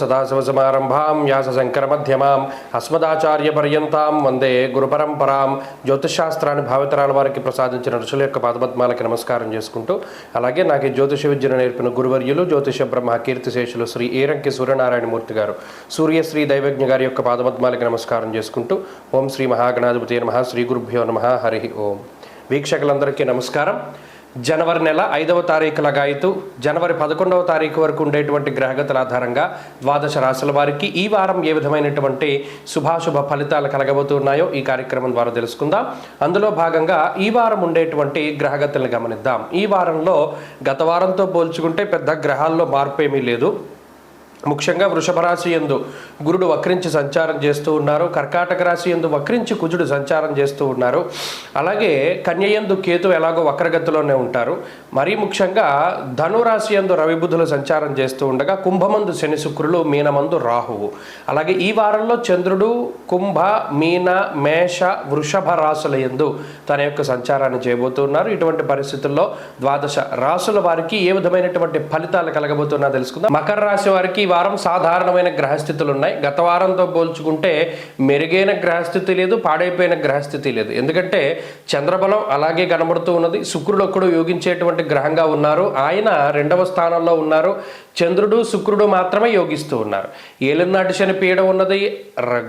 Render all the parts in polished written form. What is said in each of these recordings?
సదాశివసమారంభాం వ్యాసశంకరమధ్యమాం అస్మదాచార్యపర్యంతాం వందే గురుపరంపరాం. జ్యోతిషశాస్త్రాన్ని భావితరాల వారికి ప్రసాదించిన ఋషుల యొక్క పాదపద్మాలకి నమస్కారం చేసుకుంటూ, అలాగే నాకు ఈ జ్యోతిష విద్యను నేర్పిన గురువర్యులు జ్యోతిష బ్రహ్మ కీర్తిశేషులు శ్రీ ఏరంకి సూర్యనారాయణమూర్తి గారు, సూర్యశ్రీ దైవజ్ఞ గారి యొక్క పాదపద్మాలకి నమస్కారం చేసుకుంటూ, ఓం శ్రీ మహాగణాధిపతి నమః, శ్రీ గురుభ్యో నమః, హరి ఓం. వీక్షకులందరికీ నమస్కారం. జనవరి నెల 5వ తారీఖు లగాయతు జనవరి 11వ తారీఖు వరకు ఉండేటువంటి గ్రహగతుల ఆధారంగా ద్వాదశ రాశుల వారికి ఈ వారం ఏ విధమైనటువంటి శుభాశుభ ఫలితాలు కలగబోతున్నాయో ఈ కార్యక్రమం ద్వారా తెలుసుకుందాం. అందులో భాగంగా ఈ వారం ఉండేటువంటి గ్రహగతులను గమనిద్దాం. ఈ వారంలో గత వారంతో పోల్చుకుంటే పెద్ద గ్రహాల్లో మార్పు ఏమీ లేదు. ముఖ్యంగా వృషభ రాశి యందు గురుడు వక్రించి సంచారం చేస్తూ ఉన్నారు. కర్కాటక రాశి యందు వక్రించి కుజుడు సంచారం చేస్తూ ఉన్నారు. అలాగే కన్య యందు కేతు ఎలాగో వక్రగతిలోనే ఉంటారు. మరీ ముఖ్యంగా ధనురాశి యందు రవి బుధులు సంచారం చేస్తూ ఉండగా కుంభమందు శని శుక్రులు, మీనమందు రాహువు. అలాగే ఈ వారంలో చంద్రుడు కుంభ, మీన, మేష, వృషభ రాశుల యందు తన యొక్క సంచారాన్ని చేయబోతున్నారు. ఇటువంటి పరిస్థితుల్లో ద్వాదశ రాశుల వారికి ఏ విధమైనటువంటి ఫలితాలు కలగబోతున్నా తెలుసుకుందాం. మకర రాశి వారికి వారం సాధారణమైన గ్రహస్థితులు ఉన్నాయి. గత వారంతో పోల్చుకుంటే మెరుగైన గ్రహస్థితి లేదు, పాడైపోయిన గ్రహస్థితి లేదు. ఎందుకంటే చంద్రబలం అలాగే కనబడుతూ ఉన్నది. శుక్రుడు ఒక్కడు యోగించేటువంటి గ్రహంగా ఉన్నారు, ఆయన 2వ స్థానంలో ఉన్నారు. చంద్రుడు శుక్రుడు మాత్రమే యోగిస్తూ ఉన్నారు. ఏలినాటి శని పీడ ఉన్నది.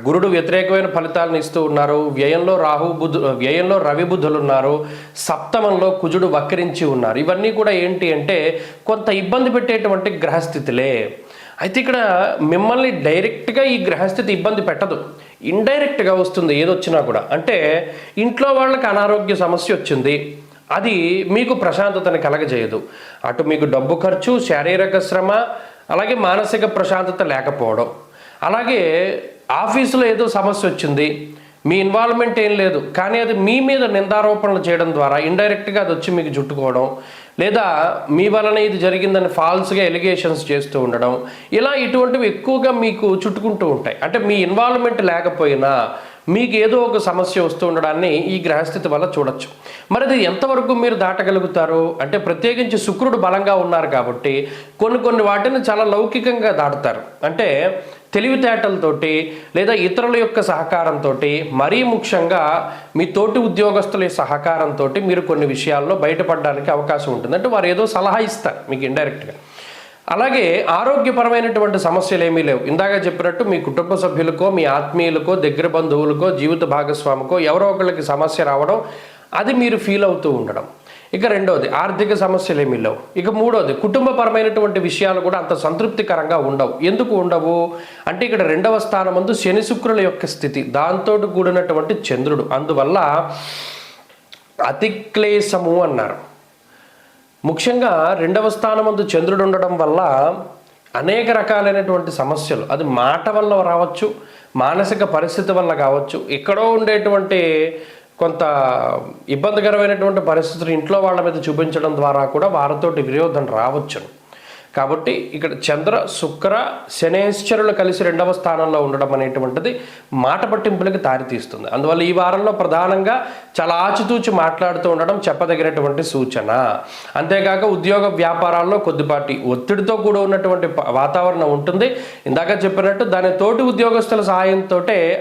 గురుడు వ్యతిరేకమైన ఫలితాలను ఇస్తూ ఉన్నారు. వ్యయంలో రవి బుధులు ఉన్నారు. సప్తమంలో కుజుడు వక్రించి ఉన్నారు. ఇవన్నీ కూడా ఏంటి అంటే కొంత ఇబ్బంది పెట్టేటువంటి గ్రహస్థితులే. అయితే ఇక్కడ మిమ్మల్ని డైరెక్ట్గా ఈ గ్రహస్థితి ఇబ్బంది పెట్టదు, ఇండైరెక్ట్గా వస్తుంది ఏదొచ్చినా కూడా. అంటే ఇంట్లో వాళ్ళకి అనారోగ్య సమస్య వచ్చింది, అది మీకు ప్రశాంతతని కలగజేయదు. అటు మీకు డబ్బు ఖర్చు, శారీరక శ్రమ, అలాగే మానసిక ప్రశాంతత లేకపోవడం. అలాగే ఆఫీసులో ఏదో సమస్య వచ్చింది, మీ ఇన్వాల్వ్మెంట్ ఏం లేదు, కానీ అది మీ మీద నిందారోపణలు చేయడం ద్వారా ఇండైరెక్ట్గా అది వచ్చి మీకు చుట్టుకోవడం, లేదా మీ వలన ఇది జరిగిందని ఫాల్స్గా ఎలిగేషన్స్ చేస్తూ ఉండడం, ఇలా ఇటువంటివి ఎక్కువగా మీకు చుట్టుకుంటూ ఉంటాయి. అంటే మీ ఇన్వాల్వ్మెంట్ లేకపోయినా మీకు ఏదో ఒక సమస్య వస్తూ ఉండడాన్ని ఈ గ్రహస్థితి వల్ల చూడొచ్చు. మరి అది ఎంతవరకు మీరు దాటగలుగుతారు అంటే, ప్రత్యేకించి శుక్రుడు బలంగా ఉన్నారు కాబట్టి కొన్ని వాటిని చాలా లౌకికంగా దాటుతారు. అంటే తెలివితేటలతోటి లేదా ఇతరుల యొక్క సహకారంతో, మరీ ముఖ్యంగా మీ తోటి ఉద్యోగస్తుల సహకారంతో మీరు కొన్ని విషయాల్లో బయటపడడానికి అవకాశం ఉంటుంది. అంటే వారు ఏదో సలహా ఇస్తారు మీకు ఇండైరెక్ట్గా. అలాగే ఆరోగ్యపరమైనటువంటి సమస్యలు ఏమీ లేవు. ఇందాక చెప్పినట్టు మీ కుటుంబ సభ్యులకో, మీ ఆత్మీయులకో, దగ్గర బంధువులకో, జీవిత భాగస్వామికో ఎవరో ఒకళ్ళకి సమస్య రావడం, అది మీరు ఫీల్ అవుతూ ఉండడం. ఇక రెండోది ఆర్థిక సమస్యలు ఏమీ లేవు. ఇక మూడోది కుటుంబపరమైనటువంటి విషయాలు కూడా అంత సంతృప్తికరంగా ఉండవు. ఎందుకు ఉండవు అంటే, ఇక్కడ 2వ స్థానమందు శని శుక్రుల యొక్క స్థితి, దాంతో కూడినటువంటి చంద్రుడు, అందువల్ల అతిక్లేశము అన్నారు. ముఖ్యంగా 2వ స్థానమందు చంద్రుడు ఉండడం వల్ల అనేక రకాలైనటువంటి సమస్యలు, అది మాట వల్ల రావచ్చు, మానసిక పరిస్థితి వల్ల కావచ్చు, ఎక్కడో ఉండేటువంటి కొంత ఇబ్బందికరమైనటువంటి పరిస్థితులు ఇంట్లో వాళ్ళ మీద చూపించడం ద్వారా కూడా వారితోటి విరోధం రావచ్చు. కాబట్టి ఇక్కడ చంద్ర శుక్ర శనేశ్వరులు కలిసి 2వ స్థానంలో ఉండడం అనేటువంటిది మాట పట్టింపులకి దారితీస్తుంది. అందువల్ల ఈ వారంలో ప్రధానంగా చాలా ఆచితూచి మాట్లాడుతూ ఉండడం చెప్పదగినటువంటి సూచన. అంతేకాక ఉద్యోగ వ్యాపారాల్లో కొద్దిపాటి ఒత్తిడితో కూడా ఉన్నటువంటి వాతావరణం ఉంటుంది. ఇందాక చెప్పినట్టు దాని తోటి ఉద్యోగస్తుల సహాయంతో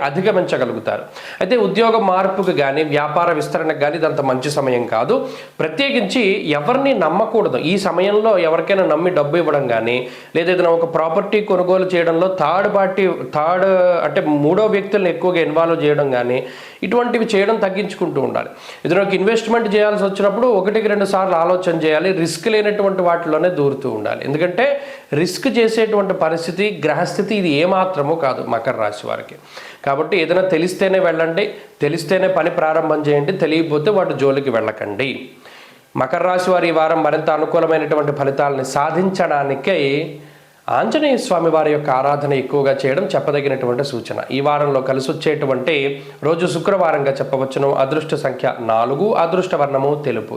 అధిగమించగలుగుతారు. అయితే ఉద్యోగ మార్పుకు కానీ వ్యాపార విస్తరణకు కానీ ఇదంత మంచి సమయం కాదు. ప్రత్యేకించి ఎవరిని నమ్మకూడదు ఈ సమయంలో. ఎవరికైనా నమ్మి డబ్బు ఇవ్వడం కానీ, లేదా ఏదైనా ఒక ప్రాపర్టీ కొనుగోలు చేయడంలో థర్డ్ అంటే మూడో వ్యక్తులను ఎక్కువగా ఇన్వాల్వ్ చేయడం కానీ, ఇటువంటివి చేయడం తగ్గించుకుంటూ ఉండాలి. ఏదైనా ఒక ఇన్వెస్ట్మెంట్ చేయాల్సి వచ్చినప్పుడు 1-2 సార్లు ఆలోచన చేయాలి. రిస్క్ లేనటువంటి వాటిలోనే దూరుతూ ఉండాలి. ఎందుకంటే రిస్క్ చేసేటువంటి పరిస్థితి గ్రహస్థితి ఇది ఏమాత్రమూ కాదు మకర రాశి వారికి. కాబట్టి ఏదైనా తెలిస్తేనే వెళ్ళండి, తెలిస్తేనే పని ప్రారంభం చేయండి, తెలియకపోతే వాటి జోలికి వెళ్ళకండి. మకర రాశి వారి ఈ వారం మరింత అనుకూలమైనటువంటి ఫలితాలని సాధించడానికై ఆంజనేయ స్వామి వారి యొక్క ఆరాధన ఎక్కువగా చేయడం చెప్పదగినటువంటి సూచన. ఈ వారంలో కలిసి వచ్చేటువంటి రోజు శుక్రవారంగా చెప్పవచ్చును. అదృష్ట సంఖ్య 4, అదృష్ట వర్ణము తెలుపు.